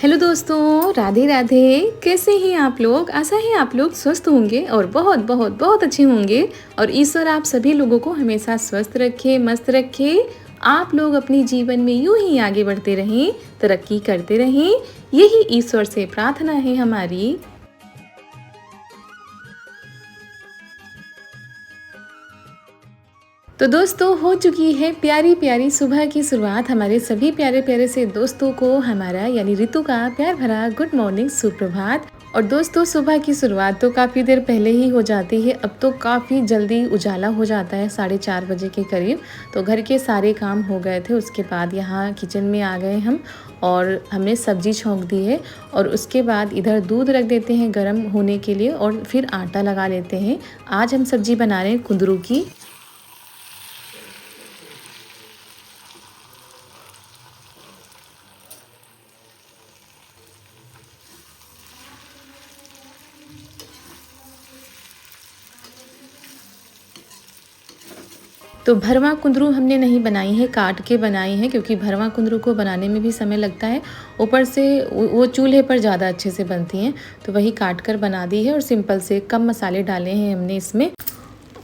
Hello दोस्तों, राधे राधे। कैसे हैं आप लोग? आशा है आप लोग स्वस्थ होंगे और बहुत बहुत बहुत अच्छे होंगे। और ईश्वर आप सभी लोगों को हमेशा स्वस्थ रखे, मस्त रखे। आप लोग अपने जीवन में यूं ही आगे बढ़ते रहें, तरक्की करते रहें, यही ईश्वर से प्रार्थना है हमारी। तो दोस्तों, हो चुकी है प्यारी प्यारी सुबह की शुरुआत। हमारे सभी प्यारे प्यारे से दोस्तों को हमारा यानी ऋतु का प्यार भरा गुड मॉर्निंग, सुप्रभात। और दोस्तों, सुबह की शुरुआत तो काफ़ी देर पहले ही हो जाती है। अब तो काफ़ी जल्दी उजाला हो जाता है, 4:30 बजे के करीब। तो घर के सारे काम हो गए थे। उसके बाद यहाँ किचन में आ गए हम और हमने सब्जी छौंक दी है। और उसके बाद इधर दूध रख देते हैं गर्म होने के लिए और फिर आटा लगा लेते हैं। आज हम सब्जी बना रहे हैं कुंदरू की। तो भरवा कुंदरू हमने नहीं बनाई है, काट के बनाई है, क्योंकि भरवा कुंदरू को बनाने में भी समय लगता है। ऊपर से वो चूल्हे पर ज़्यादा अच्छे से बनती हैं। तो वही काट कर बना दी है और सिंपल से कम मसाले डाले हैं हमने इसमें।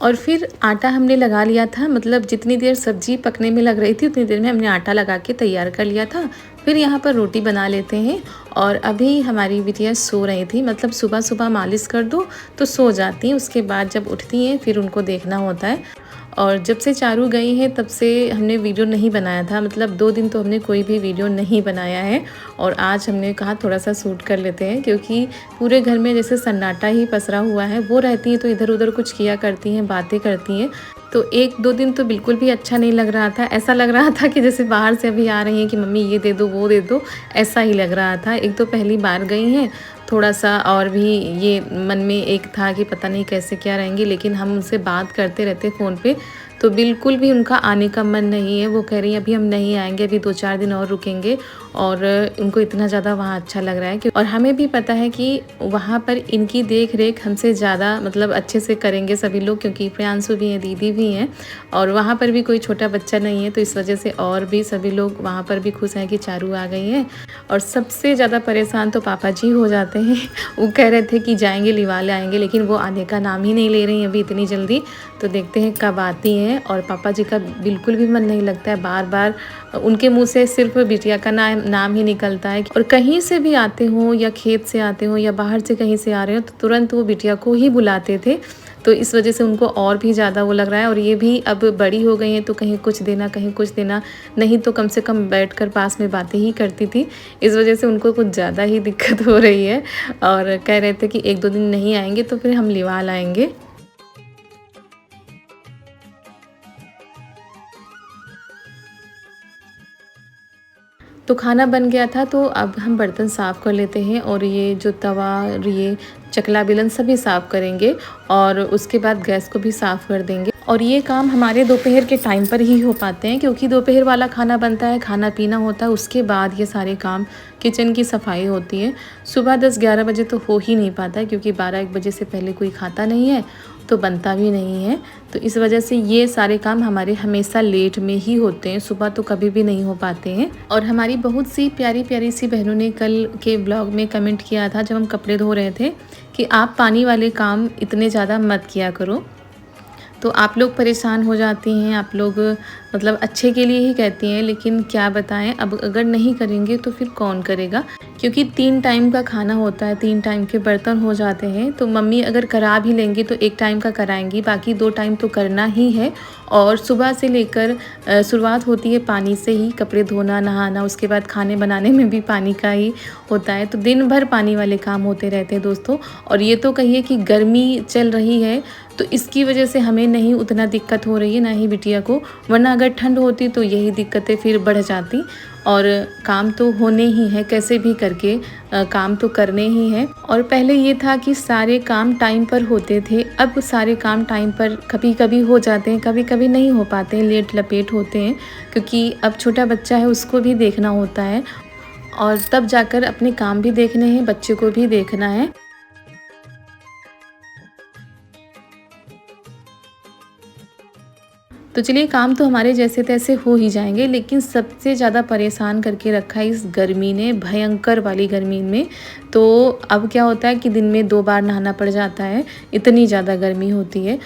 और फिर आटा हमने लगा लिया था, मतलब जितनी देर सब्जी पकने में लग रही थी उतनी देर में हमने आटा लगा के तैयार कर लिया था। फिर यहाँ पर रोटी बना लेते हैं। और अभी हमारी बिटिया सो रही थी, मतलब सुबह सुबह मालिश कर दो तो सो जाती हैं। उसके बाद जब उठती हैं फिर उनको देखना होता है। और जब से चारू गई है तब से हमने वीडियो नहीं बनाया था, मतलब 2 दिन तो हमने कोई भी वीडियो नहीं बनाया है। और आज हमने कहा थोड़ा सा शूट कर लेते हैं, क्योंकि पूरे घर में जैसे सन्नाटा ही पसरा हुआ है। वो रहती हैं तो इधर उधर कुछ किया करती हैं, बातें करती हैं। तो 1-2 दिन तो बिल्कुल भी अच्छा नहीं लग रहा था। ऐसा लग रहा था कि जैसे बाहर से अभी आ रही हैं कि मम्मी ये दे दो, वो दे दो, ऐसा ही लग रहा था। एक तो पहली बार गई हैं, थोड़ा सा और भी ये मन में एक था कि पता नहीं कैसे क्या रहेंगी। लेकिन हम उनसे बात करते रहते फ़ोन पे, तो बिल्कुल भी उनका आने का मन नहीं है। वो कह रही हैं अभी हम नहीं आएंगे, अभी 2-4 दिन और रुकेंगे। और उनको इतना ज़्यादा वहाँ अच्छा लग रहा है कि, और हमें भी पता है कि वहाँ पर इनकी देख रेख हमसे ज़्यादा मतलब अच्छे से करेंगे सभी लोग, क्योंकि प्रियांशु भी हैं, दीदी भी हैं, और वहाँ पर भी कोई छोटा बच्चा नहीं है। तो इस वजह से और भी सभी लोग वहाँ पर भी खुश हैं कि चारू आ गई हैं। और सबसे ज़्यादा परेशान तो पापा जी हो जाते हैं। वो कह रहे थे कि जाएंगे लिवा ले आएंगे, लेकिन वो आने का नाम ही नहीं ले रही हैं अभी इतनी जल्दी। तो देखते हैं कब आती हैं। और पापा जी का बिल्कुल भी मन नहीं लगता है, बार बार उनके मुंह से सिर्फ बिटिया का नाम ही निकलता है। और कहीं से भी आते हों या खेत से आते हों या बाहर से कहीं से आ रहे हो तो तुरंत वो बिटिया को ही बुलाते थे। तो इस वजह से उनको और भी ज़्यादा वो लग रहा है। और ये भी अब बड़ी हो गई हैं तो कहीं कुछ देना, कहीं कुछ देना, नहीं तो कम से कम बैठकर पास में बातें ही करती थी। इस वजह से उनको कुछ ज़्यादा ही दिक्कत हो रही है। और कह रहे थे कि 1-2 दिन नहीं आएंगे तो फिर हम लिवा लाएंगे। तो खाना बन गया था, तो अब हम बर्तन साफ़ कर लेते हैं। और ये जो तवा, ये चकला बेलन सभी साफ़ करेंगे। और उसके बाद गैस को भी साफ़ कर देंगे। और ये काम हमारे दोपहर के टाइम पर ही हो पाते हैं, क्योंकि दोपहर वाला खाना बनता है, खाना पीना होता है, उसके बाद ये सारे काम किचन की सफाई होती है। सुबह 10-11 बजे तो हो ही नहीं पाता है, क्योंकि 12-1 बजे से पहले कोई खाता नहीं है तो बनता भी नहीं है। तो इस वजह से ये सारे काम हमारे हमेशा लेट में ही होते हैं, सुबह तो कभी भी नहीं हो पाते हैं। और हमारी बहुत सी प्यारी प्यारी सी बहनों ने कल के ब्लॉग में कमेंट किया था जब हम कपड़े धो रहे थे कि आप पानी वाले काम इतने ज़्यादा मत किया करो। तो आप लोग परेशान हो जाती हैं, आप लोग मतलब अच्छे के लिए ही कहती हैं, लेकिन क्या बताएं, अब अगर नहीं करेंगे तो फिर कौन करेगा। क्योंकि 3 टाइम का खाना होता है, 3 टाइम के बर्तन हो जाते हैं। तो मम्मी अगर करा भी लेंगी तो 1 टाइम का कराएंगी, बाकी 2 टाइम तो करना ही है। और सुबह से लेकर शुरुआत होती है पानी से ही, कपड़े धोना, नहाना, उसके बाद खाने बनाने में भी पानी का ही होता है। तो दिन भर पानी वाले काम होते रहते हैं दोस्तों। और ये तो कहिए कि गर्मी चल रही है तो इसकी वजह से हमें नहीं उतना दिक्कत हो रही है, ना ही बिटिया को। वरना अगर ठंड होती तो यही दिक्कतें फिर बढ़ जाती। और काम तो होने ही है, कैसे भी करके काम तो करने ही है। और पहले ये था कि सारे काम टाइम पर होते थे, अब सारे काम टाइम पर कभी कभी हो जाते हैं, कभी कभी नहीं हो पाते हैं, लेट लपेट होते हैं। क्योंकि अब छोटा बच्चा है, उसको भी देखना होता है और तब जाकर अपने काम भी देखने हैं, बच्चे को भी देखना है। तो तो चलिए काम तो हमारे जैसे तैसे हो ही जाएंगे, लेकिन सबसे ज़्यादा परेशान करके रखा है इस गर्मी ने, भयंकर वाली गर्मी में। तो अब क्या होता है कि दिन में 2 बार नहाना पड़ जाता है, इतनी ज़्यादा गर्मी होती है।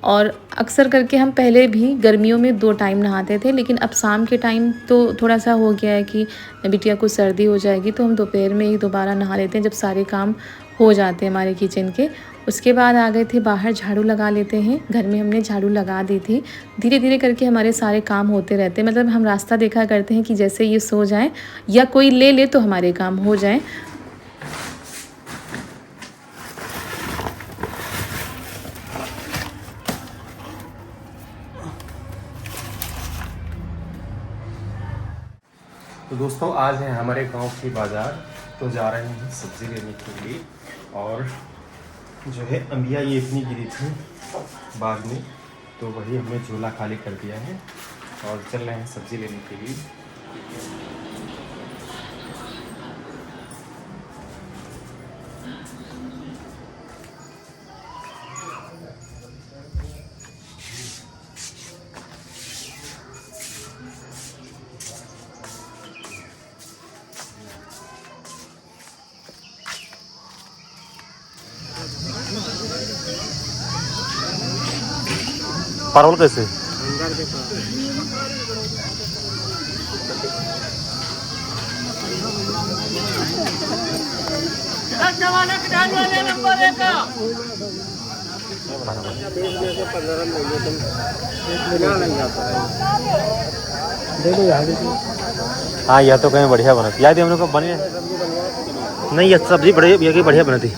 और अक्सर करके हम पहले भी गर्मियों में 2 टाइम नहाते थे, लेकिन अब शाम के टाइम तो थोड़ा सा हो गया है कि बिटिया को सर्दी हो जाएगी, तो हम दोपहर में ही दोबारा नहा लेते हैं जब सारे काम हो जाते हैं हमारे किचन के। उसके बाद आ गए थे बाहर, झाड़ू लगा लेते हैं। घर में हमने झाड़ू लगा दी थी। धीरे धीरे करके हमारे सारे काम होते रहते हैं, मतलब हम रास्ता देखा करते हैं कि जैसे ये सो जाए या कोई ले ले तो हमारे काम हो जाए। तो दोस्तों आज है हमारे गांव की बाज़ार, तो जा रहे हैं सब्ज़ी लेने के लिए। और जो है अंबिया ये इतनी गिरी थी बाग में, तो वही हमने झोला खाली कर दिया है और चल रहे हैं सब्ज़ी लेने के लिए। परवल कैसे? हाँ यह तो कहीं बढ़िया बना थी, याद है हम लोग को बनी नहीं, यह सब्जी बढ़िया बनी थी।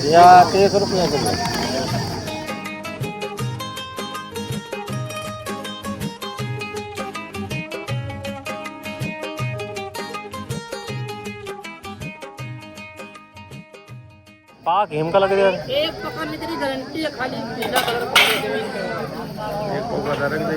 या 300 रुपया किलो। पाक हिमका लग रहा है, एक पकड़ने की गारंटी है, खाली पीला कलर एक को बता रख दे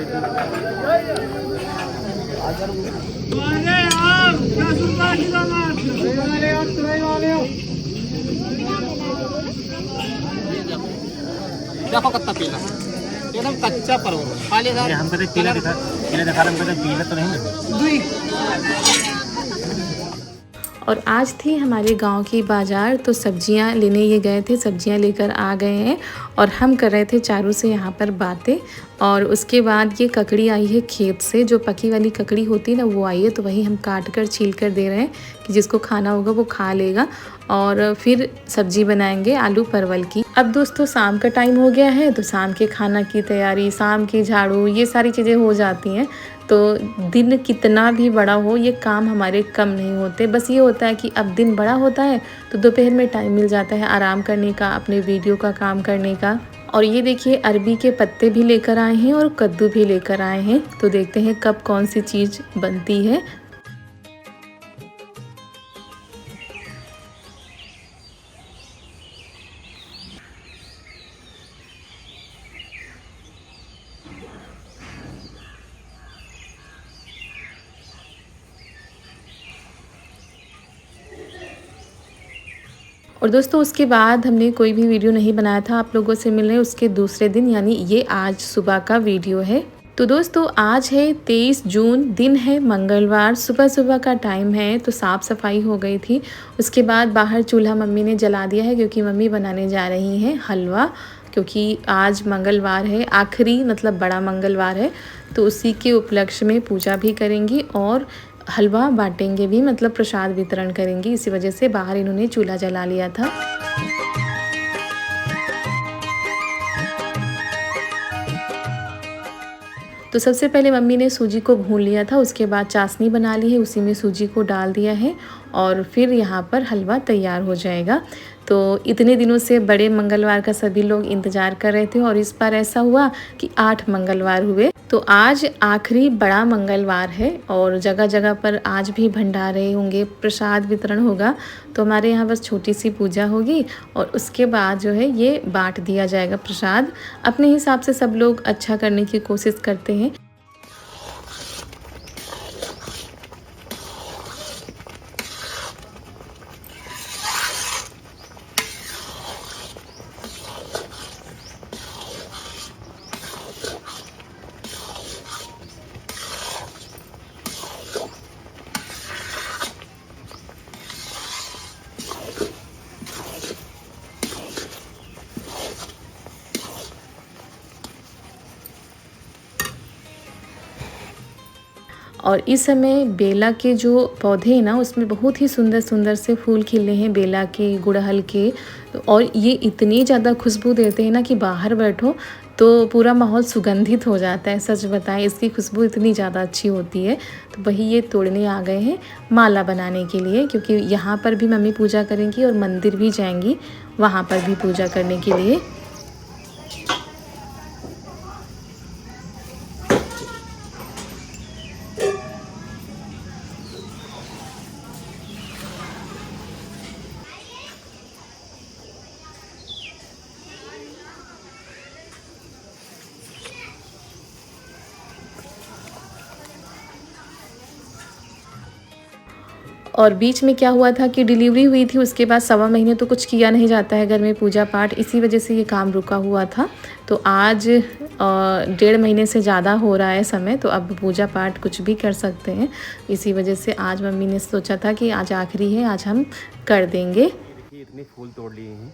देखो कितना पीला, एकदम कच्चा परवल खाली था। हम कहते पीला दिखा हम कहते पीला तो नहीं। और आज थी हमारे गांव की बाज़ार, तो सब्जियां लेने ये गए थे, सब्जियां लेकर आ गए हैं और हम कर रहे थे चारों से यहाँ पर बातें। और उसके बाद ये ककड़ी आई है खेत से, जो पकी वाली ककड़ी होती है ना, वो आई है, तो वही हम काट कर छील कर दे रहे हैं कि जिसको खाना होगा वो खा लेगा। और फिर सब्जी बनाएंगे आलू परवल की। अब दोस्तों शाम का टाइम हो गया है, तो शाम के खाना की तैयारी, शाम की झाड़ू, ये सारी चीज़ें हो जाती हैं। तो दिन कितना भी बड़ा हो, ये काम हमारे कम नहीं होते। बस ये होता है कि अब दिन बड़ा होता है तो दोपहर में टाइम मिल जाता है आराम करने का, अपने वीडियो का काम करने का। और ये देखिए अरबी के पत्ते भी लेकर आए हैं और कद्दू भी लेकर आए हैं, तो देखते हैं कब कौन सी चीज़ बनती है। और दोस्तों उसके बाद हमने कोई भी वीडियो नहीं बनाया था आप लोगों से मिलने उसके दूसरे दिन, यानी ये आज सुबह का वीडियो है। तो दोस्तों आज है 23 जून, दिन है मंगलवार, सुबह सुबह का टाइम है। तो साफ़ सफाई हो गई थी। उसके बाद बाहर चूल्हा मम्मी ने जला दिया है, क्योंकि मम्मी बनाने जा रही हैं हलवा, क्योंकि आज मंगलवार है, आखिरी मतलब बड़ा मंगलवार है, तो उसी के उपलक्ष्य में पूजा भी करेंगी और हलवा बांटेंगे भी, मतलब प्रसाद वितरण करेंगी। इसी वजह से बाहर इन्होंने चूल्हा जला लिया था। तो सबसे पहले मम्मी ने सूजी को भून लिया था, उसके बाद चाशनी बना ली है, उसी में सूजी को डाल दिया है और फिर यहाँ पर हलवा तैयार हो जाएगा। तो इतने दिनों से बड़े मंगलवार का सभी लोग इंतज़ार कर रहे थे और इस बार ऐसा हुआ कि 8 मंगलवार हुए। तो आज आखिरी बड़ा मंगलवार है और जगह जगह पर आज भी भंडारे होंगे, प्रसाद वितरण होगा। तो हमारे यहाँ बस छोटी सी पूजा होगी और उसके बाद जो है ये बांट दिया जाएगा प्रसाद। अपने हिसाब से सब लोग अच्छा करने की कोशिश करते हैं। और इस समय बेला के जो पौधे हैं ना उसमें बहुत ही सुंदर सुंदर से फूल खिले हैं बेला के, गुड़हल के। और ये इतनी ज़्यादा खुशबू देते हैं ना कि बाहर बैठो तो पूरा माहौल सुगंधित हो जाता है। सच बताएं, इसकी खुशबू इतनी ज़्यादा अच्छी होती है। तो वही ये तोड़ने आ गए हैं माला बनाने के लिए, क्योंकि यहाँ पर भी मम्मी पूजा करेंगी और मंदिर भी जाएंगी वहाँ पर भी पूजा करने के लिए। और बीच में क्या हुआ था कि डिलीवरी हुई थी, उसके बाद 1.25 महीने तो कुछ किया नहीं जाता है घर में पूजा पाठ, इसी वजह से ये काम रुका हुआ था। तो आज 1.5 महीने से ज़्यादा हो रहा है समय, तो अब पूजा पाठ कुछ भी कर सकते हैं। इसी वजह से आज मम्मी ने सोचा था कि आज आखिरी है, आज हम कर देंगे। देखिए इतने फूल तोड़ लिए हैं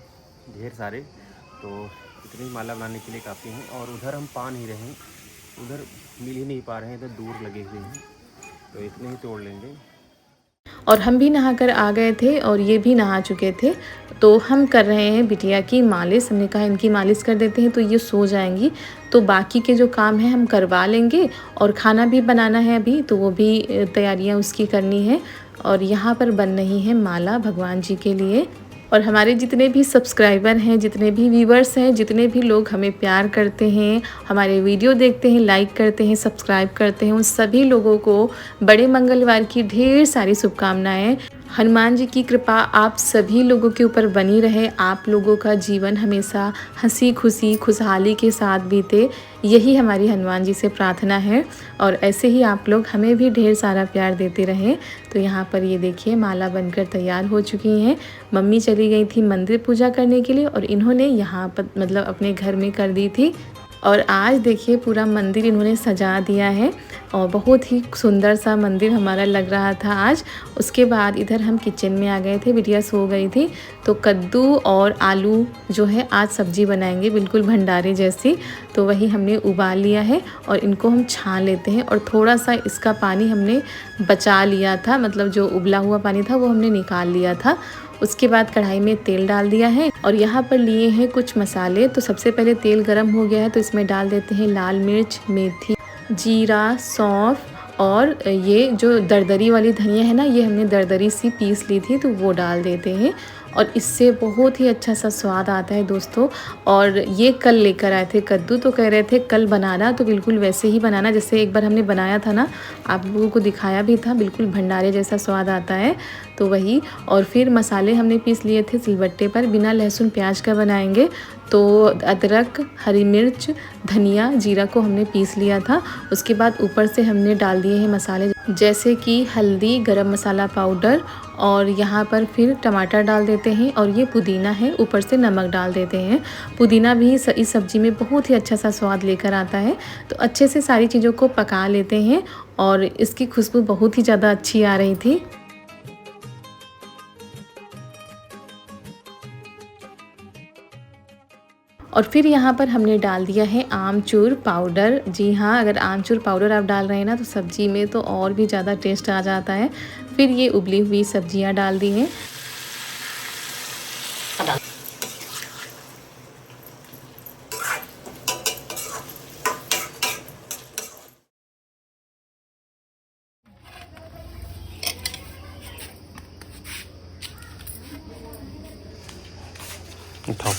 ढेर सारे, तो इतनी माला बनाने के लिए काफ़ी हैं। और उधर हम पा नहीं रहे हैं, उधर मिल ही नहीं पा रहे हैं, इधर दूर लगे हुए हैं, तो इतने ही तोड़ लेंगे। और हम भी नहा कर आ गए थे और ये भी नहा चुके थे। तो हम कर रहे हैं बिटिया की मालिश। हमने कहा इनकी मालिश कर देते हैं तो ये सो जाएंगी, तो बाकी के जो काम है हम करवा लेंगे। और खाना भी बनाना है अभी, तो वो भी तैयारियां उसकी करनी है। और यहाँ पर बन रही है माला भगवान जी के लिए। और हमारे जितने भी सब्सक्राइबर हैं, जितने भी व्यूवर्स हैं, जितने भी लोग हमें प्यार करते हैं, हमारे वीडियो देखते हैं, लाइक करते हैं, सब्सक्राइब करते हैं, उन सभी लोगों को बड़े मंगलवार की ढेर सारी शुभकामनाएं। हनुमान जी की कृपा आप सभी लोगों के ऊपर बनी रहे, आप लोगों का जीवन हमेशा हंसी खुशी खुशहाली के साथ बीते, यही हमारी हनुमान जी से प्रार्थना है। और ऐसे ही आप लोग हमें भी ढेर सारा प्यार देते रहें। तो यहाँ पर ये देखिए माला बनकर तैयार हो चुकी हैं। मम्मी चली गई थी मंदिर पूजा करने के लिए और इन्होंने यहाँ पर मतलब अपने घर में कर दी थी। और आज देखिए पूरा मंदिर इन्होंने सजा दिया है और बहुत ही सुंदर सा मंदिर हमारा लग रहा था आज। उसके बाद इधर हम किचन में आ गए थे, बिटिया सो गई थी, तो कद्दू और आलू जो है आज सब्जी बनाएंगे बिल्कुल भंडारे जैसी। तो वही हमने उबाल लिया है और इनको हम छान लेते हैं। और थोड़ा सा इसका पानी हमने बचा लिया था, मतलब जो उबला हुआ पानी था वो हमने निकाल लिया था। उसके बाद कढ़ाई में तेल डाल दिया है और यहाँ पर लिए हैं कुछ मसाले। तो सबसे पहले तेल गरम हो गया है तो इसमें डाल देते हैं लाल मिर्च, मेथी, जीरा, सौंफ और ये जो दरदरी वाली धनिया है ना, ये हमने दरदरी सी पीस ली थी, तो वो डाल देते हैं। और इससे बहुत ही अच्छा सा स्वाद आता है दोस्तों। और ये कल लेकर आए थे कद्दू, तो कह रहे थे कल बनाना, तो बिल्कुल वैसे ही बनाना जैसे एक बार हमने बनाया था ना, आप लोगों को दिखाया भी था, बिल्कुल भंडारे जैसा स्वाद आता है। तो वही, और फिर मसाले हमने पीस लिए थे सिलबट्टे पर, बिना लहसुन प्याज का बनाएंगे। तो अदरक, हरी मिर्च, धनिया, जीरा को हमने पीस लिया था। उसके बाद ऊपर से हमने डाल दिए हैं मसाले जैसे कि हल्दी, गरम मसाला पाउडर, और यहाँ पर फिर टमाटर डाल देते हैं और ये पुदीना है, ऊपर से नमक डाल देते हैं। पुदीना भी इस सब्ज़ी में बहुत ही अच्छा सा स्वाद लेकर आता है। तो अच्छे से सारी चीज़ों को पका लेते हैं और इसकी खुशबू बहुत ही ज़्यादा अच्छी आ रही थी। और फिर यहाँ पर हमने डाल दिया है आमचूर पाउडर। जी हाँ, अगर आमचूर पाउडर आप डाल रहे हैं ना तो सब्ज़ी में तो और भी ज़्यादा टेस्ट आ जाता है। फिर ये उबली हुई सब्जियाँ डाल दी हैं। उठाओ।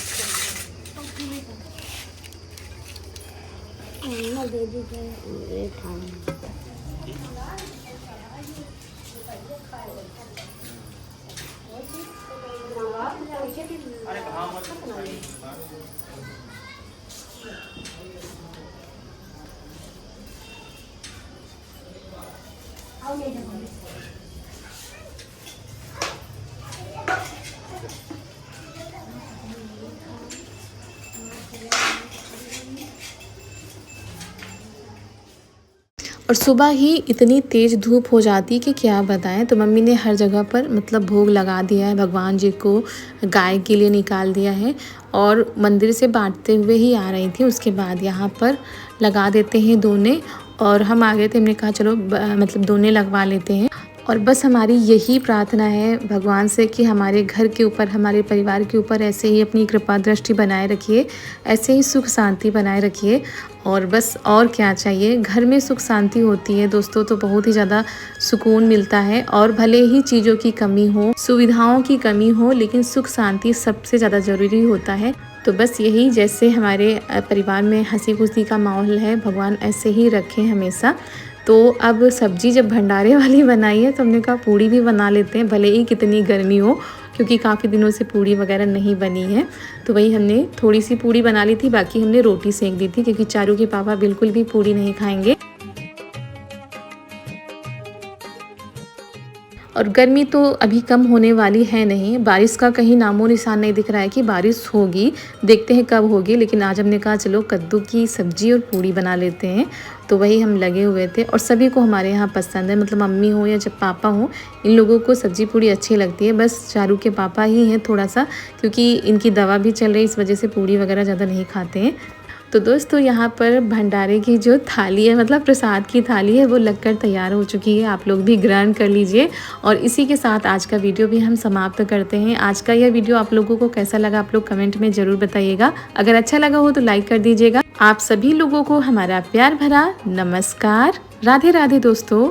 और सुबह ही इतनी तेज़ धूप हो जाती कि क्या बताएं। तो मम्मी ने हर जगह पर मतलब भोग लगा दिया है भगवान जी को, गाय के लिए निकाल दिया है और मंदिर से बांटते हुए ही आ रही थी। उसके बाद यहाँ पर लगा देते हैं दोने और हम आ गए थे। हमने कहा चलो मतलब दोने लगवा लेते हैं। और बस हमारी यही प्रार्थना है भगवान से कि हमारे घर के ऊपर, हमारे परिवार के ऊपर ऐसे ही अपनी कृपा दृष्टि बनाए रखिए, ऐसे ही सुख शांति बनाए रखिए। और बस और क्या चाहिए। घर में सुख शांति होती है दोस्तों तो बहुत ही ज़्यादा सुकून मिलता है। और भले ही चीज़ों की कमी हो, सुविधाओं की कमी हो, लेकिन सुख शांति सबसे ज़्यादा ज़रूरी होता है। तो बस यही, जैसे हमारे परिवार में हंसी खुशी का माहौल है, भगवान ऐसे ही रखें हमेशा। तो अब सब्जी जब भंडारे वाली बनाई है तो हमने कहा पूड़ी भी बना लेते हैं, भले ही कितनी गर्मी हो, क्योंकि काफ़ी दिनों से पूड़ी वगैरह नहीं बनी है। तो वही हमने थोड़ी सी पूड़ी बना ली थी, बाकी हमने रोटी सेक दी थी, क्योंकि चारू के पापा बिल्कुल भी पूड़ी नहीं खाएंगे। और गर्मी तो अभी कम होने वाली है नहीं, बारिश का कहीं नामो निशान नहीं दिख रहा है कि बारिश होगी। देखते हैं कब होगी, लेकिन आज हमने कहा चलो कद्दू की सब्जी और पूड़ी बना लेते हैं। तो वही हम लगे हुए थे। और सभी को हमारे यहाँ पसंद है, मतलब मम्मी हो या जब पापा हो, इन लोगों को सब्जी पूड़ी अच्छी लगती है। बस चारू के पापा ही हैं थोड़ा सा, क्योंकि इनकी दवा भी चल रही है, इस वजह से पूड़ी वगैरह ज़्यादा नहीं खाते हैं। तो दोस्तों यहाँ पर भंडारे की जो थाली है, मतलब प्रसाद की थाली है, वो लगकर तैयार हो चुकी है। आप लोग भी ग्रहण कर लीजिए। और इसी के साथ आज का वीडियो भी हम समाप्त करते हैं। आज का यह वीडियो आप लोगों को कैसा लगा, आप लोग कमेंट में ज़रूर बताइएगा। अगर अच्छा लगा हो तो लाइक कर दीजिएगा। आप सभी लोगों को हमारा प्यार भरा नमस्कार। राधे राधे दोस्तों।